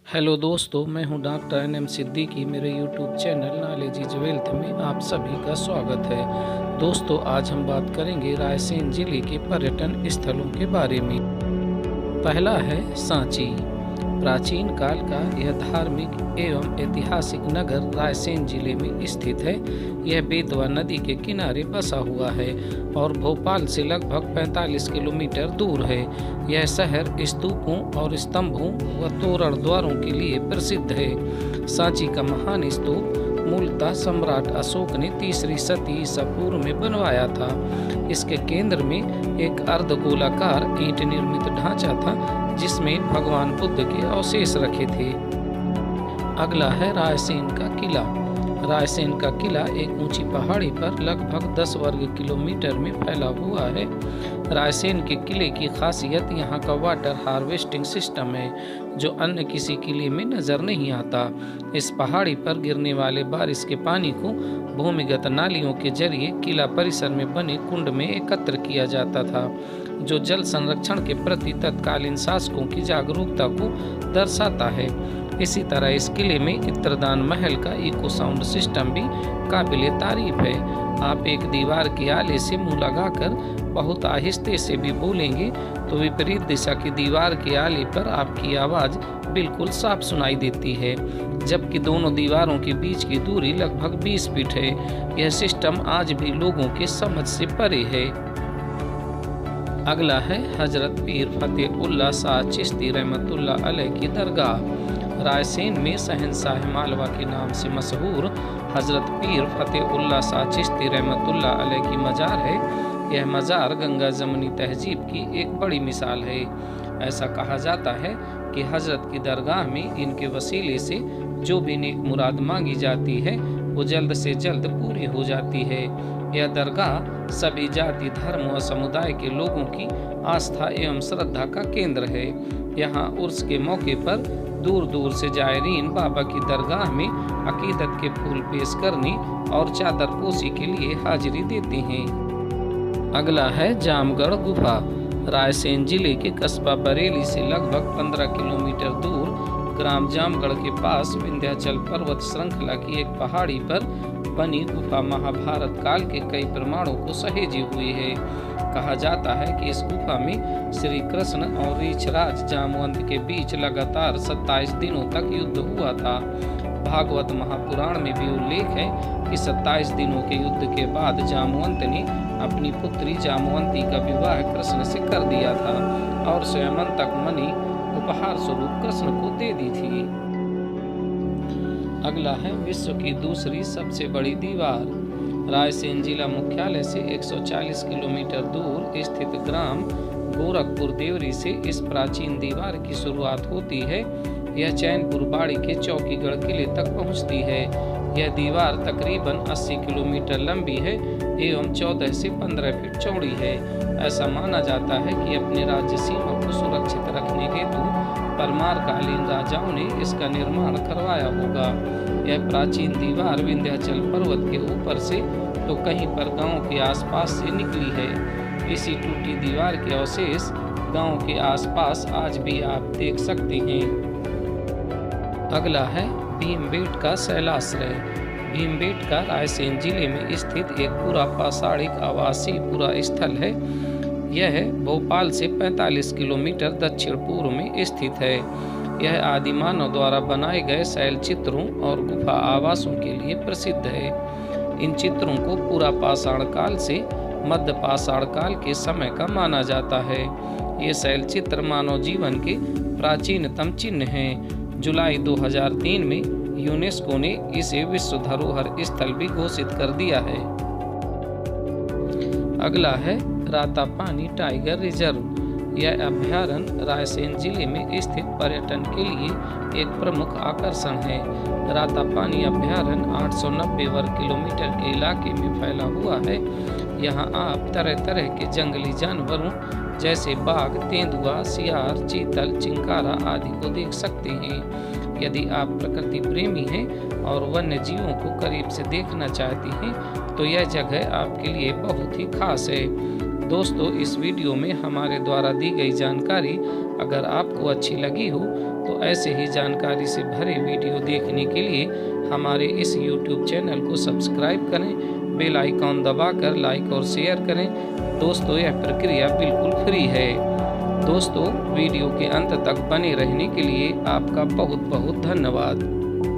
Hello दोस्तों, मैं हूं डॉक्टर NM सिद्दीकी। मेरे YouTube channel knowledge is wealth में आप सभी का स्वागत है। दोस्तों, आज हम बात करेंगे रायसेन जिले के पर्यटन स्थलों के बारे में। पहला है सांची। प्राचीन काल का यह धार्मिक एवं ऐतिहासिक नगर रायसेन जिले में स्थित है। यह बेतवा नदी के किनारे बसा हुआ है और भोपाल से लगभग 45 किलोमीटर दूर है। यह शहर स्तूपों और स्तंभों व तोरण द्वारों के लिए प्रसिद्ध है। सांची का महान स्तूप मूलतः सम्राट अशोक ने 3री सदी ईसा पूर्व में बनवाया था। इसके केंद्र में एक अर्धगोलाकार ईंट निर्मित ढांचा था जिसमें भगवान बुद्ध के अवशेष रखे थे। अगला है रायसेन का किला। रायसेन का किला एक ऊंची पहाड़ी पर लगभग 10 वर्ग किलोमीटर में फैला हुआ है। रायसेन के किले की खासियत यहाँ का वाटर हार्वेस्टिंग सिस्टम है, जो अन्य किसी किले में नजर नहीं आता। इस पहाड़ी पर गिरने वाले बारिश के पानी को भूमिगत नालियों के जरिए किला परिसर में बने कुंड में एकत्र किया जाता था, जो जल संरक्षण के प्रति तत्कालीन शासकों की जागरूकता को दर्शाता है। इसी तरह इस किले में इंद्रदान महल का इको साउंड सिस्टम भी काबिले तारीफ है। आप एक दीवार के आले से मुंह लगाकर बहुत आहिस्ते से भी बोलेंगे तो विपरीत दिशा की दीवार के आले पर आपकी आवाज़ बिल्कुल साफ सुनाई देती है, जबकि दोनों दीवारों के बीच की दूरी लगभग 20 फीट है। यह सिस्टम आज भी लोगों के समझ से परे है। अगला है हजरत पीर फतेहुल्लाह शाह चिश्ती रहमतुल्लाह अलैह की दरगाह। रायसेन में शहंशाह मालवा के नाम से मशहूर हजरत पीर फतेहुल्लाह शाह चिश्ती रहमतुल्लाह अलैह की मज़ार है। यह मज़ार गंगा जमनी तहजीब की एक बड़ी मिसाल है। ऐसा कहा जाता है कि हजरत की दरगाह में इनके वसीले से जो भी नेक मुराद मांगी जाती है वो जल्द से जल्द पूरी हो जाती है। यह दरगाह सभी जाति धर्म व समुदाय के लोगों की आस्था एवं श्रद्धा का केंद्र है। यहाँ उर्स के मौके पर दूर दूर से जायरीन बाबा की दरगाह में अकीदत के फूल पेश करने और चादर पोशी के लिए हाजिरी देते हैं। अगला है जामगढ़ गुफा। रायसेन जिले के कस्बा बरेली से लगभग 15 किलोमीटर दूर ग्राम जामगढ़ के पास विंध्याचल पर्वत श्रृंखला की एक पहाड़ी पर बनी गुफा महाभारत काल के कई प्रमाणों को सहेजी हुई है। कहा जाता है कि इस गुफा में श्री कृष्ण और रीछराज जामवंत के बीच लगातार 27 दिनों तक युद्ध हुआ था। भागवत महापुराण में भी उल्लेख है कि 27 दिनों के युद्ध के बाद जामवंत ने अपनी पुत्री जामवंती का विवाह कृष्ण से कर दिया था और स्वयंतक मणि उपहार स्वरूप कृष्ण को दे दी थी। अगला है विश्व की दूसरी सबसे बड़ी दीवार। रायसेन जिला मुख्यालय से 140 किलोमीटर दूर स्थित ग्राम गोरखपुर देवरी से इस प्राचीन दीवार की शुरुआत होती है। यह चैनपुर बाड़ी के चौकीगढ़ किले तक पहुंचती है। यह दीवार तकरीबन 80 किलोमीटर लंबी है एवं 14 से 15 फीट चौड़ी है। ऐसा माना जाता है कि अपने राज्य सीमा को सुरक्षित रखने हेतु परमारकालीन राजाओं ने इसका निर्माण करवाया होगा। यह प्राचीन दीवार विंध्याचल पर्वत के ऊपर से तो कहीं पर गांव के आसपास से निकली है। इसी टूटी दीवार के अवशेष गांव के आसपास आज भी आप देख सकते हैं। अगला है भीमबेटका शैलाश्रय। भीमबेटका रायसेन जिले में स्थित एक पूरा पाषाणिक आवासीय पूरा स्थल है। यह भोपाल से 45 किलोमीटर दक्षिण पूर्व में स्थित है। यह आदि मानव द्वारा बनाए गए शैल चित्रों और गुफा आवासों के लिए प्रसिद्ध है। इन चित्रों को पूरा पाषाण काल से मध्य पाषाण काल के समय का माना जाता है। ये शैल चित्र मानव जीवन के प्राचीनतम चिन्ह हैं। जुलाई 2003 में यूनेस्को ने इसे विश्व धरोहर स्थल भी घोषित कर दिया है। अगला है रातापानी टाइगर रिजर्व। यह अभ्यारण्य रायसेन जिले में स्थित पर्यटन के लिए एक प्रमुख आकर्षण है। रातापानी अभ्यारण्य 890 वर्ग किलोमीटर के इलाके में फैला हुआ है। यहाँ आप तरह तरह के जंगली जानवरों जैसे बाघ, तेंदुआ, सियार, चीतल, चिंकारा आदि को देख सकते हैं। यदि आप प्रकृति प्रेमी हैं और वन्य जीवों को करीब से देखना चाहते हैं तो यह जगह आपके लिए बहुत ही खास है। दोस्तों, इस वीडियो में हमारे द्वारा दी गई जानकारी अगर आपको अच्छी लगी हो तो ऐसे ही जानकारी से भरे वीडियो देखने के लिए हमारे इस YouTube चैनल को सब्सक्राइब करें, बेल आइकॉन दबाकर लाइक और शेयर करें। दोस्तों, यह प्रक्रिया बिल्कुल फ्री है। दोस्तों, वीडियो के अंत तक बने रहने के लिए आपका बहुत बहुत धन्यवाद।